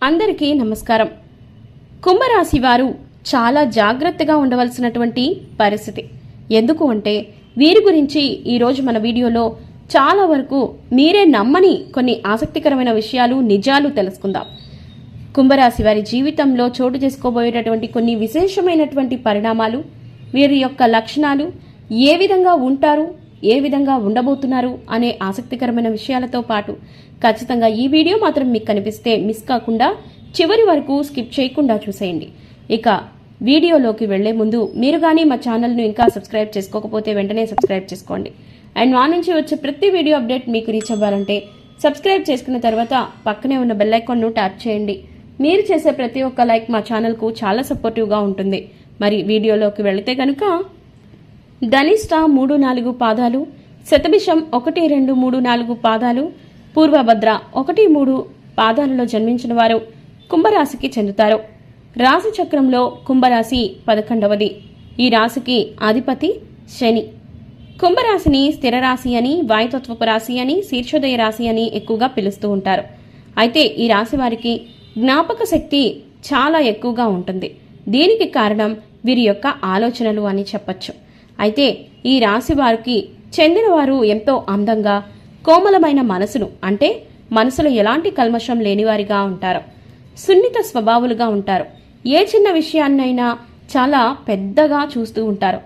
అందరికీ నమస్కారం. కుంభరాశి వారు చాలా జాగ్రత్తగా ఉండవలసినటువంటి పరిస్థితి. ఎందుకు అంటే వీరి గురించి ఈరోజు మన వీడియోలో చాలా వరకు మీరే నమ్మని కొన్ని ఆసక్తికరమైన విషయాలు, నిజాలు తెలుసుకుందాం. కుంభరాశి వారి జీవితంలో చోటు చేసుకోబోయేటటువంటి కొన్ని విశేషమైనటువంటి పరిణామాలు, వీరి యొక్క లక్షణాలు, ఏ విధంగా ఉంటారు, ఏ విధంగా ఉండబోతున్నారు అనే ఆసక్తికరమైన విషయాలతో పాటు ఖచ్చితంగా ఈ వీడియో మాత్రం మీకు కనిపిస్తే మిస్ కాకుండా చివరి వరకు స్కిప్ చేయకుండా చూసేయండి. ఇక వీడియోలోకి వెళ్లే ముందు మీరు కానీ మా ఛానల్ను ఇంకా సబ్స్క్రైబ్ చేసుకోకపోతే వెంటనే సబ్స్క్రైబ్ చేసుకోండి. అండ్ మా నుంచి వచ్చే ప్రతి వీడియో అప్డేట్ మీకు రీచ్ అవ్వాలంటే సబ్స్క్రైబ్ చేసుకున్న తర్వాత పక్కనే ఉన్న బెల్ ఐకాన్ను ట్యాప్ చేయండి. మీరు చేసే ప్రతి ఒక్క లైక్ మా ఛానల్కు చాలా సపోర్టివ్గా ఉంటుంది. మరి వీడియోలోకి వెళితే కనుక ధనిష్ట 3-4 పాదాలు, శతభిషం 1-2-3-4 పాదాలు, పూర్వభద్ర 1-3 పాదాలలో జన్మించిన వారు కుంభరాశికి చెందుతారు. రాశి చక్రంలో కుంభరాశి 11వది. ఈ రాశికి అధిపతి శని. కుంభరాశిని స్థిర రాశి అని, వాయుతత్వపు రాశి అని, శీర్షోదయ రాశి అని ఎక్కువగా పిలుస్తూ ఉంటారు. అయితే ఈ రాశి వారికి జ్ఞాపక శక్తి చాలా ఎక్కువగా ఉంటుంది. దీనికి కారణం వీరి యొక్క ఆలోచనలు అని చెప్పచ్చు. అయితే ఈ రాశి వారికి చెందిన వారు ఎంతో అందంగా, కోమలమైన మనసును, అంటే మనసులో ఎలాంటి కల్మషం లేనివారిగా ఉంటారు. సున్నిత స్వభావులుగా ఉంటారు. ఏ చిన్న విషయాన్నైనా చాలా పెద్దగా చూస్తూ ఉంటారు.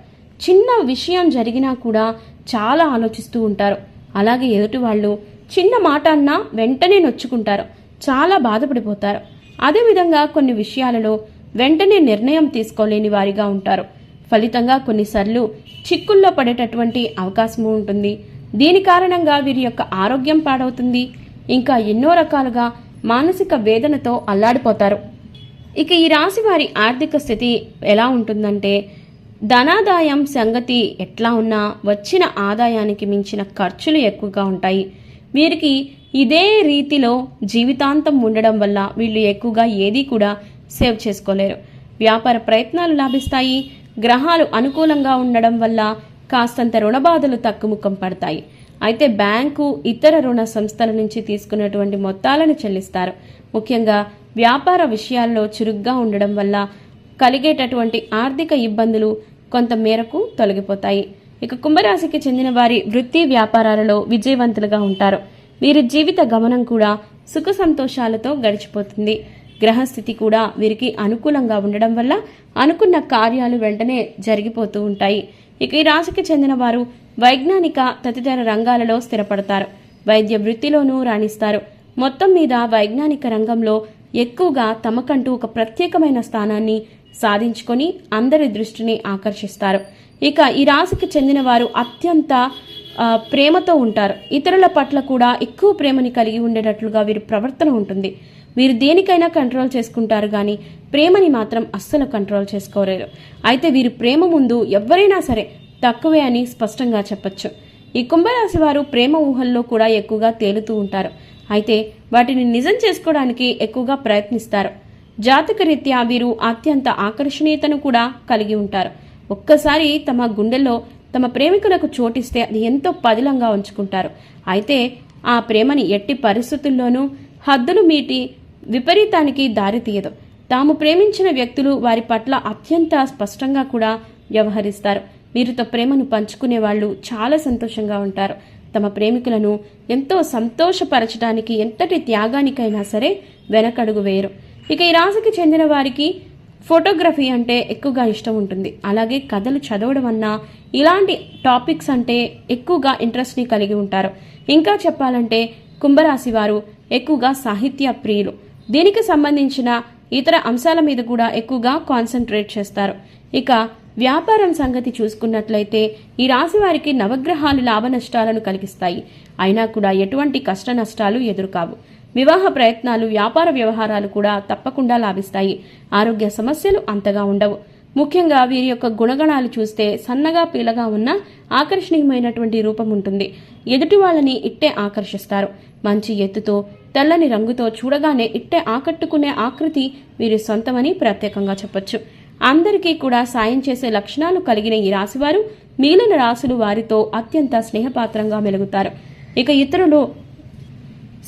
చిన్న విషయం జరిగినా కూడా చాలా ఆలోచిస్తూ ఉంటారు. అలాగే ఎదుటి వాళ్ళు చిన్న మాట అన్నా వెంటనే నొచ్చుకుంటారు, చాలా బాధపడిపోతారు. అదేవిధంగా కొన్ని విషయాలలో వెంటనే నిర్ణయం తీసుకోలేని వారిగా ఉంటారు. ఫలితంగా కొన్నిసార్లు చిక్కుల్లో పడేటటువంటి అవకాశము ఉంటుంది. దీని కారణంగా వీరి యొక్క ఆరోగ్యం పాడవుతుంది. ఇంకా ఎన్నో రకాలుగా మానసిక వేదనతో అల్లాడిపోతారు. ఇక ఈ రాశి వారి ఆర్థిక స్థితి ఎలా ఉంటుందంటే, ధనాదాయం సంగతి ఎట్లా ఉన్నా వచ్చిన ఆదాయానికి మించిన ఖర్చులు ఎక్కువగా ఉంటాయి. వీరికి ఇదే రీతిలో జీవితాంతం ఉండడం వల్ల వీళ్ళు ఎక్కువగా ఏదీ కూడా సేవ్ చేసుకోలేరు. వ్యాపార ప్రయత్నాలు లాభిస్తాయి. గ్రహాలు అనుకూలంగా ఉండడం వల్ల కాస్తంత రుణబాధలు తక్కుముఖం పడతాయి. అయితే బ్యాంకు, ఇతర రుణ సంస్థల నుంచి తీసుకున్నటువంటి మొత్తాలను చెల్లిస్తారు. ముఖ్యంగా వ్యాపార విషయాల్లో చురుగ్గా ఉండడం వల్ల కలిగేటటువంటి ఆర్థిక ఇబ్బందులు కొంత మేరకు తొలగిపోతాయి. ఇక కుంభరాశికి చెందిన వారి వృత్తి వ్యాపారాలలో విజయవంతులుగా ఉంటారు. వీరి జీవిత గమనం కూడా సుఖ సంతోషాలతో గడిచిపోతుంది. గ్రహస్థితి కూడా వీరికి అనుకూలంగా ఉండడం వల్ల అనుకున్న కార్యాలు వెంటనే జరిగిపోతూ ఉంటాయి. ఇక ఈ రాశికి చెందిన వారు వైజ్ఞానిక తదితర రంగాలలో స్థిరపడతారు. వైద్య వృత్తిలోనూ రాణిస్తారు. మొత్తం మీద వైజ్ఞానిక రంగంలో ఎక్కువగా తమకంటూ ఒక ప్రత్యేకమైన స్థానాన్ని సాధించుకొని అందరి దృష్టిని ఆకర్షిస్తారు. ఇక ఈ రాశికి చెందిన వారు అత్యంత ప్రేమతో ఉంటారు. ఇతరుల పట్ల కూడా ఎక్కువ ప్రేమని కలిగి ఉండేటట్లుగా వీరి ప్రవర్తన ఉంటుంది. వీరు దేనికైనా కంట్రోల్ చేసుకుంటారు, కానీ ప్రేమని మాత్రం అస్సలు కంట్రోల్ చేసుకోలేరు. అయితే వీరి ప్రేమ ముందు ఎవరైనా సరే తక్కువే అని స్పష్టంగా చెప్పచ్చు. ఈ కుంభరాశి వారు ప్రేమ ఊహల్లో కూడా ఎక్కువగా తేలుతూ ఉంటారు. అయితే వాటిని నిజం చేసుకోవడానికి ఎక్కువగా ప్రయత్నిస్తారు. జాతకరీత్యా వీరు అత్యంత ఆకర్షణీయతను కూడా కలిగి ఉంటారు. ఒక్కసారి తమ గుండెల్లో తమ ప్రేమికులకు చోటిస్తే అది ఎంతో పదిలంగా ఉంచుకుంటారు. అయితే ఆ ప్రేమని ఎట్టి పరిస్థితుల్లోనూ హద్దులు మీటి విపరీతానికి దారితీయదు. తాము ప్రేమించిన వ్యక్తులు వారి పట్ల అత్యంత స్పష్టంగా కూడా వ్యవహరిస్తారు. వీరితో ప్రేమను పంచుకునే వాళ్ళు చాలా సంతోషంగా ఉంటారు. తమ ప్రేమికులను ఎంతో సంతోషపరచడానికి ఎంతటి త్యాగానికైనా సరే వెనకడుగు వేయరు. ఇక ఈ రాశికి చెందిన వారికి ఫోటోగ్రఫీ అంటే ఎక్కువగా ఇష్టం ఉంటుంది. అలాగే కథలు చదవడం అన్నా, ఇలాంటి టాపిక్స్ అంటే ఎక్కువగా ఇంట్రెస్ట్ని కలిగి ఉంటారు. ఇంకా చెప్పాలంటే కుంభరాశి వారు ఎక్కువగా సాహిత్య ప్రియులు. దీనికి సంబంధించిన ఇతర అంశాల మీద కూడా ఎక్కువగా కాన్సన్ట్రేట్ చేస్తారు. ఇక వ్యాపారం సంగతి చూసుకున్నట్లయితే ఈ రాశి వారికి నవగ్రహాలు లాభ నష్టాలను కలిగిస్తాయి. అయినా కూడా ఎటువంటి కష్ట నష్టాలు ఎదురుకావు. వివాహ ప్రయత్నాలు, వ్యాపార వ్యవహారాలు కూడా తప్పకుండా లాభిస్తాయి. ఆరోగ్య సమస్యలు అంతగా ఉండవు. ముఖ్యంగా వీరి యొక్క గుణగణాలు చూస్తే సన్నగా పీలగా ఉన్న ఆకర్షణీయమైనటువంటి రూపం ఉంటుంది. ఎదుటి వాళ్ళని ఇట్టే ఆకర్షిస్తారు. మంచి ఎత్తుతో, తెల్లని రంగుతో చూడగానే ఇట్టే ఆకట్టుకునే ఆకృతి వీరి సొంతమని ప్రత్యేకంగా చెప్పొచ్చు. అందరికీ కూడా సాయం చేసే లక్షణాలు కలిగిన ఈ రాశివారు మిగిలిన రాశులు వారితో అత్యంత స్నేహపాత్రంగా మెలుగుతారు. ఇక ఇతరులు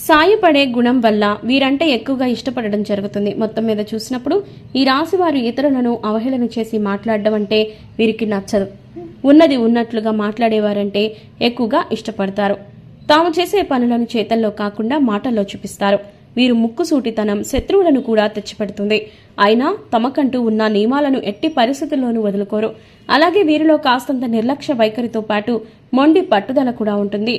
సాయపడే గుణం వల్ల వీరంటే ఎక్కువగా ఇష్టపడడం జరుగుతుంది. మొత్తం మీద చూసినప్పుడు ఈ రాశి వారు ఇతరులను అవహేళన చేసి మాట్లాడడం అంటే వీరికి నచ్చదు. ఉన్నది ఉన్నట్లుగా మాట్లాడేవారంటే ఎక్కువగా ఇష్టపడతారు. తాము చేసే పనులను చేతల్లో కాకుండా మాటల్లో చూపిస్తారు. వీరు ముక్కుసూటితనం శత్రువులను కూడా తెచ్చిపెడుతుంది. అయినా తమకంటూ ఉన్న నియమాలను ఎట్టి పరిస్థితుల్లోనూ వదులుకోరు. అలాగే వీరిలో కాస్తంత నిర్లక్ష్య వైఖరితో పాటు మొండి పట్టుదల కూడా ఉంటుంది.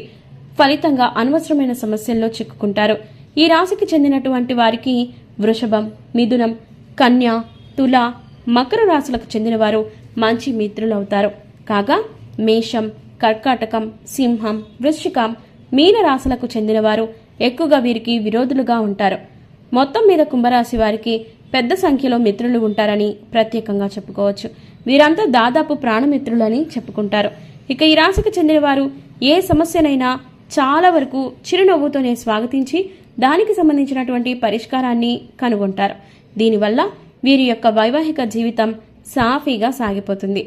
ఫలితంగా అనవసరమైన సమస్యల్లో చిక్కుకుంటారు. ఈ రాశికి చెందినటువంటి వారికి వృషభం, మిథునం, కన్య, తుల, మకర రాశులకు చెందిన వారు మంచి మిత్రులవుతారు. కాగా మేషం, కర్కాటకం, సింహం, వృశ్చికం, మీన రాశులకు చెందినవారు ఎక్కువగా వీరికి విరోధులుగా ఉంటారు. మొత్తం మీద కుంభరాశి వారికి పెద్ద సంఖ్యలో మిత్రులు ఉంటారని ప్రత్యేకంగా చెప్పుకోవచ్చు. వీరంతా దాదాపు ప్రాణమిత్రులని చెప్పుకుంటారు. ఇక ఈ రాశికి చెందిన వారు ఏ సమస్యనైనా చాలా వరకు చిరునవ్వుతోనే స్వాగతించి దానికి సంబంధించినటువంటి పరిష్కారాన్ని కనుగొంటారు. దీనివల్ల వీరి యొక్క వైవాహిక జీవితం సాఫీగా సాగిపోతుంది.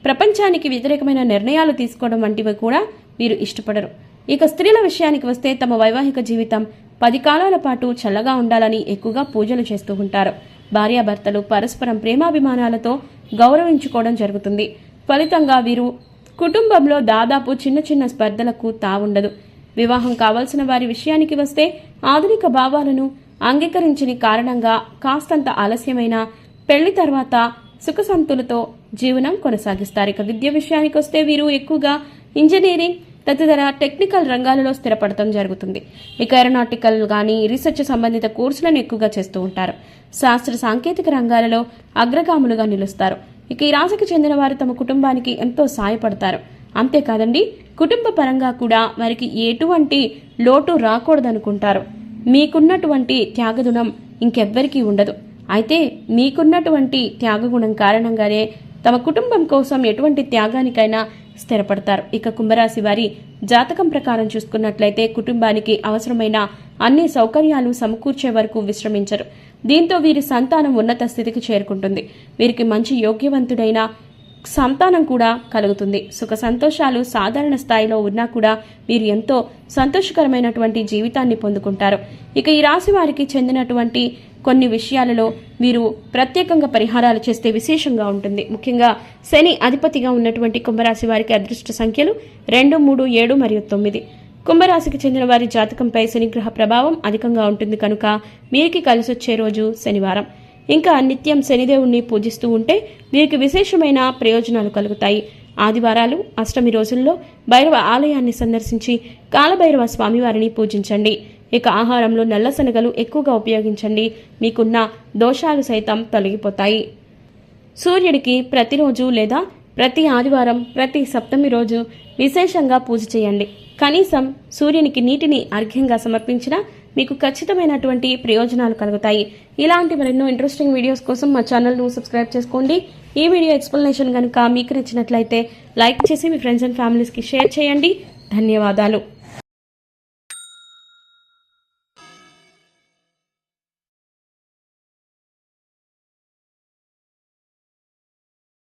ప్రపంచానికి వ్యతిరేకమైన నిర్ణయాలు తీసుకోవడం వంటివి కూడా వీరు ఇష్టపడరు. ఇక స్త్రీల విషయానికి వస్తే తమ వైవాహిక జీవితం 10 కాలాల పాటు చల్లగా ఉండాలని ఎక్కువగా పూజలు చేస్తూ ఉంటారు. భార్యాభర్తలు పరస్పరం ప్రేమాభిమానాలతో గౌరవించుకోవడం జరుగుతుంది. ఫలితంగా వీరు కుటుంబంలో దాదాపు చిన్న చిన్న స్పర్ధలకు తావుండదు. వివాహం కావాల్సిన వారి విషయానికి వస్తే ఆధునిక భావాలను అంగీకరించని కారణంగా కాస్తంత ఆలస్యమైన పెళ్లి తర్వాత సుఖసంతులతో జీవనం కొనసాగిస్తారు. ఇక విద్య విషయానికి వస్తే వీరు ఎక్కువగా ఇంజనీరింగ్ తదితర టెక్నికల్ రంగాలలో స్థిరపడటం జరుగుతుంది. ఇక ఏరోనాటికల్ కానీ రీసెర్చ్ సంబంధిత కోర్సులను ఎక్కువగా చేస్తూ ఉంటారు. శాస్త్ర సాంకేతిక రంగాలలో అగ్రగాములుగా నిలుస్తారు. ఇక ఈ రాశికి చెందిన వారు తమ కుటుంబానికి ఎంతో సాయపడతారు. అంతేకాదండి, కుటుంబ పరంగా కూడా వారికి ఎటువంటి లోటు రాకూడదనుకుంటారు. మీకున్నటువంటి త్యాగగుణం ఇంకెవ్వరికీ ఉండదు. అయితే మీకున్నటువంటి త్యాగగుణం కారణంగానే తమ కుటుంబం కోసం ఎటువంటి త్యాగానికైనా స్థిరపడతారు. ఇక కుంభరాశి వారి జాతకం ప్రకారం చూసుకున్నట్లయితే కుటుంబానికి అవసరమైన అన్ని సౌకర్యాలు సమకూర్చే వరకు విశ్రమించరు. దీంతో వీరి సంతానం ఉన్నత స్థితికి చేరుకుంటుంది. వీరికి మంచి యోగ్యవంతుడైన సంతానం కూడా కలుగుతుంది. సుఖ సంతోషాలు సాధారణ స్థాయిలో ఉన్నా కూడా వీరు ఎంతో సంతోషకరమైనటువంటి జీవితాన్ని పొందుకుంటారు. ఇక ఈ రాశి వారికి చెందినటువంటి కొన్ని విషయాలలో వీరు ప్రత్యేకంగా పరిహారాలు చేస్తే విశేషంగా ఉంటుంది. ముఖ్యంగా శని అధిపతిగా ఉన్నటువంటి కుంభరాశి వారికి అదృష్ట సంఖ్యలు 2, 3, 7 మరియు 9. కుంభరాశికి చెందిన వారి జాతకంపై శనిగ్రహ ప్రభావం అధికంగా ఉంటుంది కనుక వీరికి కలిసొచ్చే రోజు శనివారం. ఇంకా నిత్యం శనిదేవుణ్ణి పూజిస్తూ ఉంటే వీరికి విశేషమైన ప్రయోజనాలు కలుగుతాయి. ఆదివారాలు, అష్టమి రోజుల్లో భైరవ ఆలయాన్ని సందర్శించి కాలభైరవ స్వామివారిని పూజించండి. ఇక ఆహారంలో నల్ల శనగలు ఎక్కువగా ఉపయోగించండి. మీకున్న దోషాలు సైతం తొలగిపోతాయి. సూర్యుడికి ప్రతిరోజు లేదా ప్రతి ఆదివారం, ప్రతి సప్తమి రోజు విశేషంగా పూజ చేయండి. కనీసం సూర్యునికి నీటిని అర్ఘ్యంగా సమర్పించినా మీకు ఖచ్చితమైనటువంటి ప్రయోజనాలు కలుగుతాయి. ఇలాంటి మరెన్నో ఇంట్రెస్టింగ్ వీడియోస్ కోసం మా ఛానల్ను సబ్స్క్రైబ్ చేసుకోండి. ఈ వీడియో ఎక్స్ప్లెనేషన్ కనుక మీకు నచ్చినట్లయితే లైక్ చేసి మీ ఫ్రెండ్స్ అండ్ ఫ్యామిలీస్కి షేర్ చేయండి. ధన్యవాదాలు.